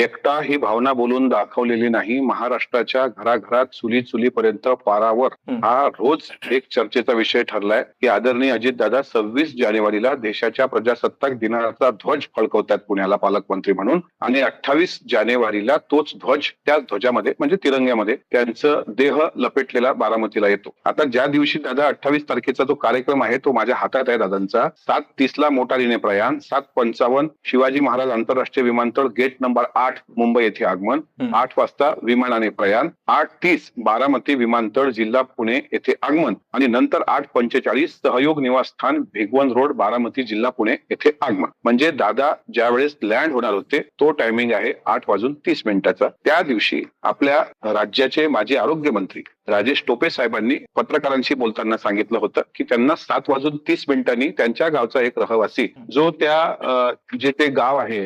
एकटा ही भावना बोलून दाखवलेली नाही. महाराष्ट्राच्या घराघरात चुली-चुलीपर्यंत पारावर हा रोज एक चर्चेचा विषय ठरलाय की आदरणीय अजितदादा 26 जानेवारीला देशाच्या प्रजासत्ताक दिनाचा ध्वज फडकवतात पुण्याला पालकमंत्री म्हणून, आणि 28 जानेवारीला तोच ध्वज त्या ध्वजामध्ये म्हणजे तिरंग्यामध्ये त्यांचं देह लपेटलेला बारामतीला येतो. आता ज्या दिवशी दादा 28 तारखेचा जो कार्यक्रम आहे तो माझ्या हातात आहे दादांचा. 7:30 मोटारीने प्रयाण, 7:55 शिवाजी महाराज आंतरराष्ट्रीय विमानतळ गेट नंबर 8 मुंबई येथे आगमन, 8 वाजता विमानाने प्रयाण, 8:30 बारामती विमानतळ जिल्हा पुणे येथे आगमन आणि नंतर 8:45 सहयोग निवासस्थान भिगवण रोड बारामती जिल्हा पुणे येथे आगमन. म्हणजे दादा ज्या वेळेस लँड होणार होते तो टायमिंग आहे 8:30 त्या दिवशी आपल्या राज्याचे माजी आरोग्य मंत्री राजेश टोपे साहेबांनी पत्रकारांशी बोलताना सांगितलं होतं की त्यांना 7:30 त्यांच्या गावचा एक रहिवासी जो त्या जे ते गाव आहे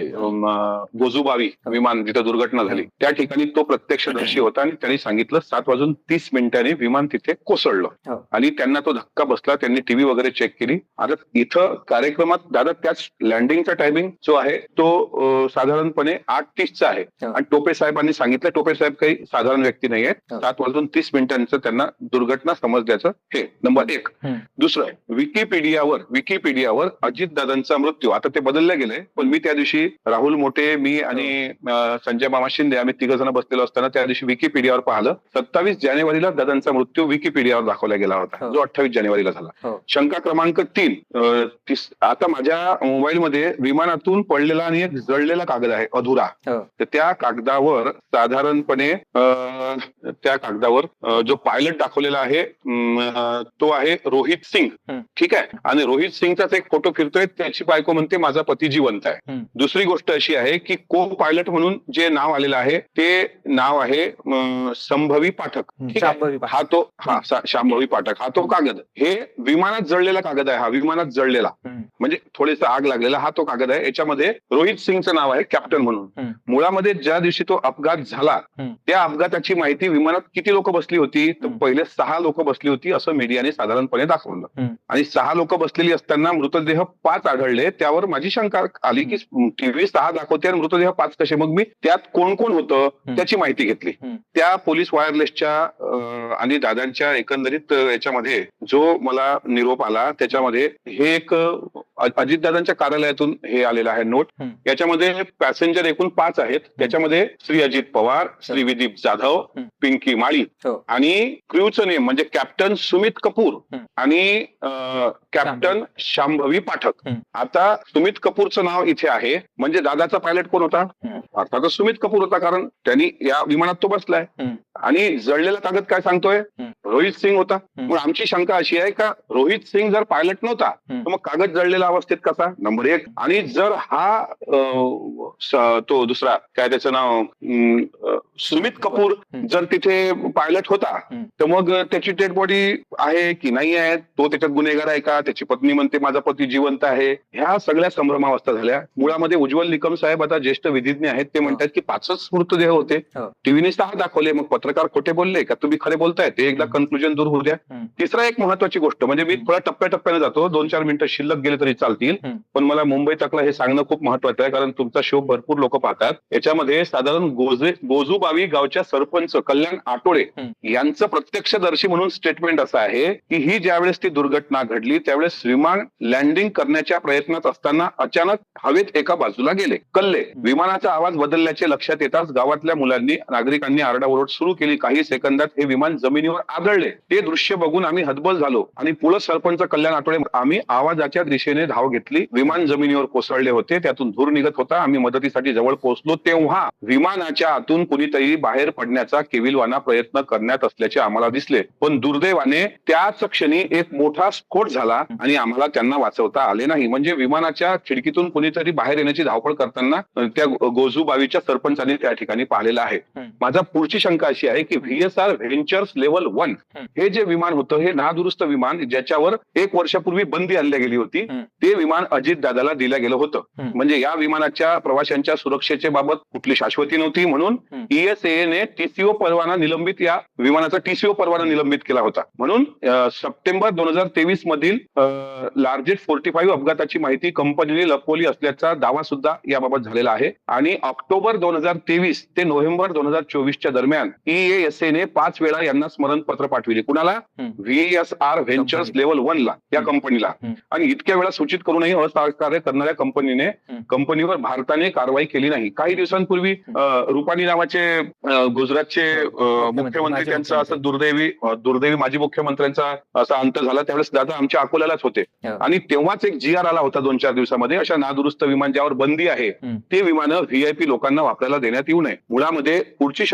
गोजूबावी विमान जिथे दुर्घटना झाली त्या ठिकाणी तो प्रत्यक्षदर्शी होता आणि त्यांनी सांगितलं 7:30 विमान तिथे कोसळलं आणि त्यांना तो धक्का बसला. त्यांनी टीव्ही वगैरे चेक केली. आता इथं कार्यक्रमात दादा त्याच लँडिंगचा टायमिंग जो आहे तो साधारणपणे 8:30 आहे आणि टोपे साहेबांनी सांगितलं, टोपे साहेब काही साधारण व्यक्ती नाही आहेत, 7:30 त्यांना दुर्घटना समजल्याचं हे नंबर 1. दुसरं, विकिपीडियावर अजितदादांचा मृत्यू, आता ते बदललं गेलंय पण मी त्या दिवशी राहुल मोठे, मी आणि संजय मामा शिंदे आम्ही 3 जण बसलेलो असताना त्या दिवशी विकिपीडियावर पाहिलं 27 जानेवारीला दादांचा मृत्यू विकिपीडियावर दाखवला गेला होता जो 28 जानेवारीला झाला. शंका क्रमांक 3, आता माझ्या मोबाईलमध्ये विमानातून पडलेला आणि एक जळलेला कागद आहे अधुरा, तर त्या कागदावर साधारणपणे त्या कागदावर जो पायलट दाखवलेला आहे तो आहे रोहित सिंग, ठीक आहे, आणि रोहित सिंगचाच एक फोटो फिरतोय, त्याची बायको म्हणते माझा पती जिवंत आहे. दुसरी गोष्ट अशी आहे की को पायलट म्हणून जे नाव आलेलं आहे ते नाव आहे संभवी पाठक, हा तो शांभवी पाठक हा तो कागद, हे विमानात जळलेला कागद आहे, हा विमानात जळलेला म्हणजे थोडीसा आग लागलेला हा तो कागद आहे. याच्यामध्ये रोहित सिंगचं नाव आहे कॅप्टन म्हणून. मुळामध्ये ज्या दिवशी तो अपघात झाला त्या अपघाताची माहिती विमानात किती लोक बसली होती तर पहिले 6 लोक बसली होती असं मीडियाने साधारणपणे दाखवलं आणि 6 लोक बसलेली असताना मृतदेह 5 आढळले. त्यावर माझी शंका आली की टीव्ही 6 दाखवते आणि मृतदेह 5 कसे, मग मी त्यात कोण कोण होतं त्याची माहिती घेतली. त्या पोलीस वायरलेसच्या आणि दादांच्या एकंदरीत याच्यामध्ये जो मला निरोप आला त्याच्यामध्ये हे एक अजितदादांच्या कार्यालयातून हे आलेलं आहे नोट. याच्यामध्ये पॅसेंजर एकूण 5 आहेत. त्याच्यामध्ये श्री अजित पवार, श्री विदीप जाधव, पिंकी माळी आणि क्रूचं नेम म्हणजे कॅप्टन सुमित कपूर आणि कॅप्टन शांभवी पाठक. आता सुमित कपूरचं नाव इथे आहे म्हणजे दादाचा पायलट कोण होता, अर्थातच सुमित कपूर होता कारण त्यांनी या विमानात तो बसलाय. आणि जळलेला कागद काय सांगतोय रोहित सिंग होता. मग आमची शंका अशी आहे का रोहित सिंग जर पायलट नव्हता तर मग कागद जळलेला अवस्थेत कसा, नंबर 1. आणि जर हा तो दुसरा काय त्याचं नाव सुमित कपूर जर तिथे पायलट होता तर मग त्याची डेड बॉडी आहे की नाही आहे, तो त्याच्यात गुन्हेगार आहे का, त्याची पत्नी म्हणते माझा पती जिवंत आहे, ह्या सगळ्या संभ्रमावस्था झाल्या. मुळामध्ये उज्ज्वल निकम साहेब आता ज्येष्ठ विधिज्ञ आहेत, ते म्हणतात की 5च मृतदेह होते, टीव्हीने 6 दाखवले, मग पत्रकार खोटे बोलले का तुम्ही खरे बोलताय, ते एकदा कन्क्लुजन दूर होऊ द्या. तिसरा एक महत्वाची गोष्ट म्हणजे मी थोडा टप्प्याटप्प्याने जातो, 2-4 मिनिटं शिल्लक गेले तरी चालतील, पण मला मुंबई तकला हे सांगणं खूप महत्वाचं आहे कारण तुमचा शो भरपूर लोक पाहतात. याच्यामध्ये साधारण गोजूबावी गावच्या सरपंच कल्याण आटोळे यांचं प्रत्यक्षदर्शी म्हणून स्टेटमेंट असं आहे की ही ज्यावेळेस ती दुर्घटना घडली त्यावेळेस विमान लँडिंग करण्याच्या प्रयत्नात असताना अचानक हवेत एका बाजूला गेले, कल्ले. विमानाचा आवाज बदलल्याचे लक्षात येताच गावातल्या मुलांनी नागरिकांनी आरडाओरड सुरू केली. काही सेकंदात हे विमान जमिनीवर आदळले. ते दृश्य बघून आम्ही हतबल झालो आणि पुढे सरपंच कल्याण आठवडे आम्ही आवाजाच्या दिशेने धाव घेतली. विमान जमिनीवर कोसळले होते, त्यातून धूर निघत होता. आम्ही मदतीसाठी जवळ पोहोचलो तेव्हा विमानाच्या आतून कुणीतरी बाहेर पडण्याचा केविलवाना प्रयत्न करण्यात असल्याचे आम्हाला दिसले, पण दुर्दैवाने त्याच क्षणी एक मोठा स्फोट झाला आणि आम्हाला त्यांना वाचवता आले नाही. म्हणजे विमानाच्या खिडकीतून कुणीतरी बाहेर येण्याची धावपळ करताना त्या गोजूबावीच्या सरपंचांनी त्या ठिकाणी पाहिलेलं आहे. माझा पुढची शंका अशी आहे की VSR व्हेंचर्स लेव्हल 1 विमान, हे जे विमान होतं हे नादुरुस्त विमान ज्याच्यावर 1 वर्षापूर्वी बंदी आणली गेली होती, ते विमान अजितदादाला दिलं गेलं होतं. म्हणजे या विमानाच्या प्रवाशांच्या सुरक्षेच्या बाबत कुठली शाश्वती नव्हती, म्हणून ESAने TCO परवाना निलंबित, या विमानाचा TCO परवाना निलंबित केला होता. म्हणून सप्टेंबर 2023 मधील लार्जेस्ट 45 अपघाताची माहिती कंपनीने लपवली असल्याचा दावा सुद्धा याबाबत झालेला आहे. आणि ऑक्टोबर 2023 ते नोव्हेंबर 2024च्या दरम्यान EASAने 5 वेळा यांना स्मरणपत्र पाठविले. कुणाला? VSR व्हेंचर्स लेव्हल 1 ला, या कंपनीला. आणि इतक्या वेळा सूचित करूनही असहकार्य करणाऱ्या कंपनीवर भारताने कारवाई केली नाही. काही दिवसांपूर्वी रुपानी नावाचे गुजरातचे मुख्यमंत्री, त्यांचा असं दुर्दैवी माजी मुख्यमंत्र्यांचा असा अंत झाला. त्यावेळेस दादा आमच्या अकोल्यालाच होते आणि तेव्हाच एक GR आला होता 2-4 दिवसामध्ये, अशा नादुरुस्त विमान ज्यावर बंदी आहे ते विमानं VIP लोकांना वापरायला देण्यात येऊ नये. मुळामध्ये पुढची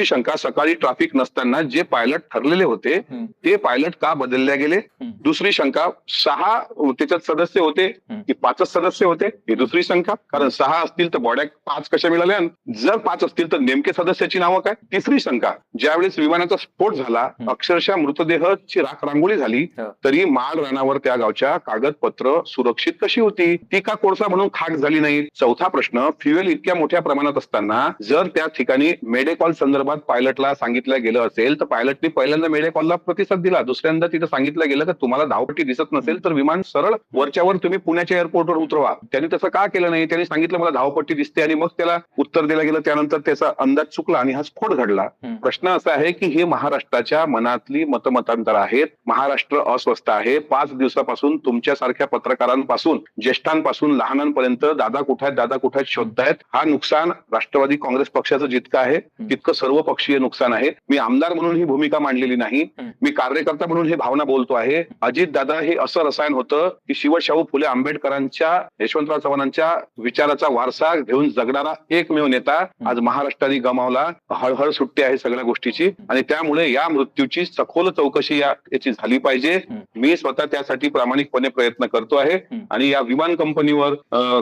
शंका सकाळी ट्रॅफिक नसताना जे पायलट ठरलेले होते ते पायलट का बदलले गेले? दुसरी शंका, 6 त्याच्यात सदस्य होते की 5च सदस्य होते? ही दुसरी शंका. कारण 6 असतील तर बॉड्या 5 कशा मिळाल्या? जर 5 असतील तर नेमके सदस्याची नावं काय? तिसरी शंका, ज्यावेळेस विमानाचा स्फोट झाला, अक्षरशः मृतदेहाची राख रांगोळी झाली, तरी माळ रानावर त्या गावच्या कागदपत्र सुरक्षित कशी होती? ती का कोळसा म्हणून खाक झाली नाही? चौथा प्रश्न, फ्युएल इतक्या मोठ्या प्रमाणात असताना जर त्या ठिकाणी मेडेकॉल संदर्भात पायलटला सांगितलं गेलं असेल तर पायलटने पहिल्यांदा मेडेकॉलला प्रतिसाद दिला, दुसऱ्यांदा तिथं सांगितलं गेलं की तुम्हाला धावपट्टी दिसत नसेल तर विमान सरळ वरच्यावर तुम्ही पुण्याच्या एअरपोर्टवर उतरवा. त्यांनी तसं का केलं नाही? त्यांनी सांगितलं मला धावपट्टी दिसते आणि मग त्याला उत्तर दिलं गेलं. त्यानंतर त्याचा अंदाज चुकला आणि हा स्फोट घडला. प्रश्न असा आहे की हे महाराष्ट्राच्या मनातली मतमतांतर आहेत. महाराष्ट्र अस्वस्थ आहे. 5 दिवसापासून तुमच्यासारख्या पत्रकारांपासून, ज्येष्ठांपासून लहानांपर्यंत दादा कुठे आहेत शोधतायत. हा नुकसान राष्ट्रवादी काँग्रेस पक्षाचं जितकं आहे तितकं सर्वपक्षीय नुकसान आहे. मी आमदार म्हणून ही भूमिका मांडलेली नाही, मी कार्यकर्ता म्हणून ही भावना बोलतो आहे. अजितदादा हे असं रसायन होतं की शिवशाहू फुले आंबेडकरांच्या, यशवंतराव चव्हाणांच्या विचाराचा वारसा घेऊन जगणारा एकमेव नेता आज महाराष्ट्राने गमावला. हळहळ सुट्टी आहे सगळ्या गोष्टीची आणि त्यामुळे या मृत्यूची सखोल चौकशी याची झाली पाहिजे. मी स्वतः त्यासाठी प्रामाणिकपणे प्रयत्न करतो आहे. आणि या विमान कंपनीवर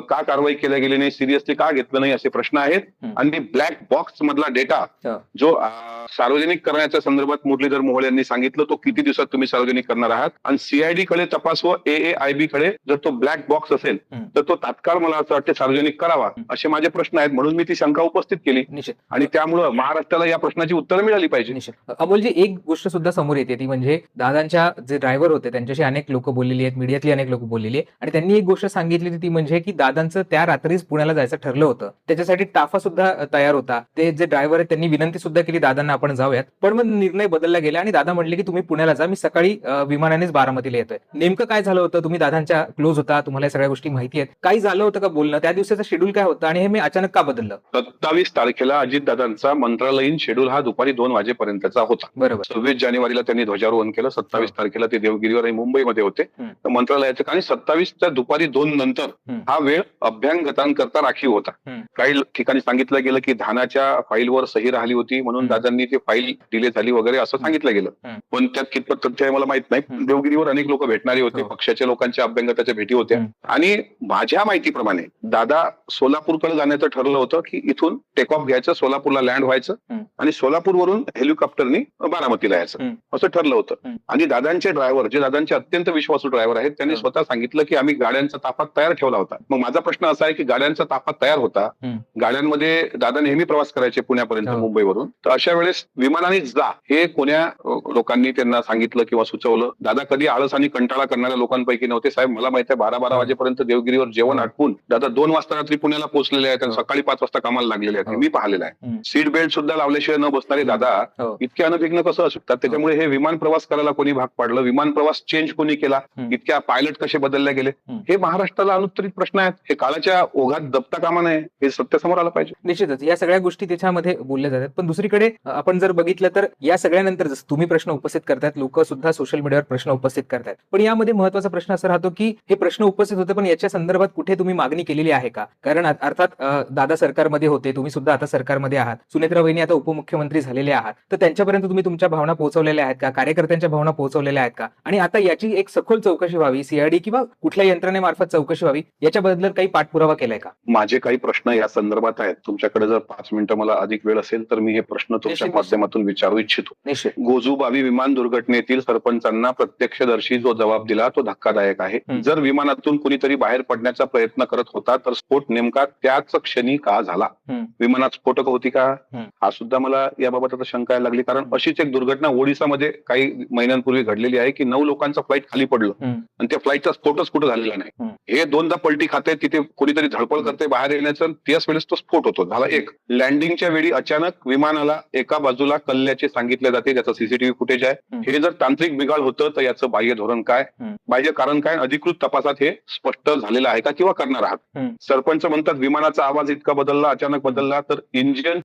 का कारवाई केल्या गेली नाही, सिरियसली का घेतलं नाही, असे प्रश्न आहेत. आणि ब्लॅक बॉक्स मधला डेटा जो सार्वजनिक करण्याच्या संदर्भात मुरलीधर मोहोळ यांनी सांगितलं, तो किती दिवसात तुम्ही सार्वजनिक करणार आहात? आणि CID कडे तपास व AAIB कडे जर तो ब्लॅक बॉक्स असेल तर तो तात्काळ मला असं वाटतं सार्वजनिक करावा, असे माझे प्रश्न आहेत. म्हणून मी ती शंका उपस्थित केली आणि त्यामुळे महाराष्ट्राला या प्रश्नाची उत्तरं मिळाली पाहिजे. अमोलजी, एक गोष्ट सुद्धा समोर येते ती म्हणजे दादांच्या जे ड्रायव्हर होते त्यांच्याशी अनेक लोक बोललेली आहेत, मीडियातली अनेक लोक बोललेली आहेत आणि त्यांनी एक गोष्ट सांगितली ती म्हणजे की दादांचं त्या रात्रीच पुण्याला जायचं ठरलं होतं. त्याच्यासाठी टाफा सुद्धा तयार होता. ते जे ड्रायव्हर आहेत त्यांनी विनंती सुद्धा केली दादांना आपण जाऊयात, पण मग निर्णय बदलला गेला आणि दादा म्हटले की तुम्ही पुण्याला जा, मी सकाळी विमानानेच बारामतीला येतोय. नेमकं काय झालं होतं? तुम्ही दादांच्या क्लोज होता, तुम्हाला सगळ्या गोष्टी माहिती आहेत. काही झालं होतं का बोलणं? त्या दिवसाचं शेड्यूल काय होतं आणि हे मी अचानक का बदललं? 27 तारखेला अजितदादांचा मंत्रालयीन शेड्यूल हा दुपारी 2 वाजेपर्यंतचा होता. बरोबर. 26 जानेवारीला त्यांनी ध्वजारोहण केलं. 27 तारखेला ते देवगिरीवर आणि मुंबईमध्ये होते मंत्रालयाचं. आणि 27च्या दुपारी 2 नंतर हा वेळ अभ्यागतांकरता राखीव होता. काही ठिकाणी सांगितलं गेलं की धानाच्या फाईलवर सही राहिली होती म्हणून दादांनी ते फाईल डिले झाली वगैरे असं सांगितलं गेलं, पण त्यात कितपत तथ्य आहे मला माहित नाही. देवगिरीवर अनेक लोक भेटणारे होते, पक्षाच्या लोकांच्या अभ्यंगताच्या भेटी होत्या. आणि माझ्या माहितीप्रमाणे दादा सोलापूरकडे जाण्याचं ठरलं होतं की इथून टेक ऑफ घ्यायचं, सोलापूरला लँड व्हायचं आणि सोलापूरवरून हेलिकॉप्टरनी बारामतीला यायचं असं ठरलं होतं. आणि दादांचे ड्रायव्हर, जे दादांचे अत्यंत विश्वासू ड्रायव्हर आहेत, त्यांनी स्वतः सांगितलं की आम्ही गाड्यांचा ताफा तयार ठेवला होता. मग माझा प्रश्न असा आहे की गाड्यांचा ताफा तयार होता, गाड्यांमध्ये दादा नेहमी प्रवास करायचे पुण्यापर्यंत मुंबईवरून, तर अशा वेळेस विमानाने जा हे कोण्या लोकांनी त्यांना सांगितलं किंवा सुचवलं? दादा कधी आळस आणि कंटाळा करणाऱ्या लोकांपैकी नव्हते. साहेब मला माहिती आहे 12-12 वाजेपर्यंत देवगिरीवर जेवण आटपून दादा 2 वाजता रात्री पुण्याला पोहोचलेले आहेत आणि सकाळी 5 वाजता कामाला लागलेले आहेत. मी पाहिलेलं आहे. सीट बेल्ट सुद्धा लावल्याशिवाय न बसणारे दादा इतके अनभिज्ञ कसं असू शकतात? त्याच्यामुळे हे विमान प्रवास करायला कोणी भाग पाडलं? विमान प्रवास चेंज कोणी केला? इतक्या पायलट कसे बदलले गेले? हे महाराष्ट्राला अनुत्तरित प्रश्न आहेत. हे काळाच्या ओघात दबता कामा नये, हे सत्य समोर आलं पाहिजे. निश्चितच या सगळ्या गोष्टी त्याच्यामध्ये बोलल्या जातात. पण दुसरीकडे आपण जर बघितलं तर या सगळ्यानंतर जसं तुम्ही प्रश्न उपस्थित करतायत, लोक सुद्धा सोशल मीडियावर प्रश्न उपस्थित करतायत, पण यामध्ये महत्वाचा प्रश्न असा राहतो की हे प्रश्न उपस्थित होते पण याच्या संदर्भात कुठे तुम्ही मागणी केलेली आहे का? कारण अर्थात दादा सरकारमध्ये होते, तुम्ही सुद्धा आता सरकारमध्ये आहात, सुनेत्रा वहिनी आता उपमुख्यमंत्री झालेले आहात, तर त्यांच्यापर्यंत तुम्ही तुमच्या भावना पोहोचवलेल्या आहेत का? कार्यकर्त्यांच्या भावना पोहोचवलेल्या आहेत का? आणि आता याची एक सखोल चौकशी व्हावी, CID किंवा कुठल्या यंत्रणेमार्फत चौकशी व्हावी, याच्याबद्दल काही पाठपुरावा केलाय का? माझे काही प्रश्न या संदर्भात आहेत. तुमच्याकडे जर 5 मिनिटं मला अधिक वेळ असेल तर मी हे प्रश्न तुमच्या माध्यमातून विचारू इच्छितो. वर्षे गोजूबावी विमान दुर्घटनेतील सरपंचांना प्रत्यक्षदर्शी जो जबाब दिला तो धक्कादायक आहे. जर विमानातून कुणीतरी बाहेर पडण्याचा प्रयत्न करत होता तर स्फोट नेमका त्याच क्षणी का झाला? विमानात स्फोटक होती का? हा सुद्धा मला याबाबत आता शंका यायला लागली, कारण अशीच एक दुर्घटना ओडिसामध्ये काही महिन्यांपूर्वी घडलेली आहे की 9 लोकांचं फ्लाईट खाली पडलं आणि त्या फ्लाईटचा स्फोटच कुठं झालेला नाही. हे दोनदा पलटी खाते, तिथे कोणीतरी धडपड करते बाहेर येण्याचं, त्याच वेळेस तो स्फोट होतो. झाला एक. लँडिंगच्या वेळी अचानक विमानाला एका बाजूला कल्ल्याचे सांगितले जाते, त्याचं सीसीटीव्ही फुटेज आहे. हे जर तांत्रिक बिघाड होतं तर याचं बाह्य धोरण काय, बाह्य कारण काय, अधिकृत तपासात हे स्पष्ट झालेलं आहे का किंवा करणार आहात? सरपंच म्हणतात विमानाचा आवाज इतका बदलला, अचानक बदलला, तर इंजिन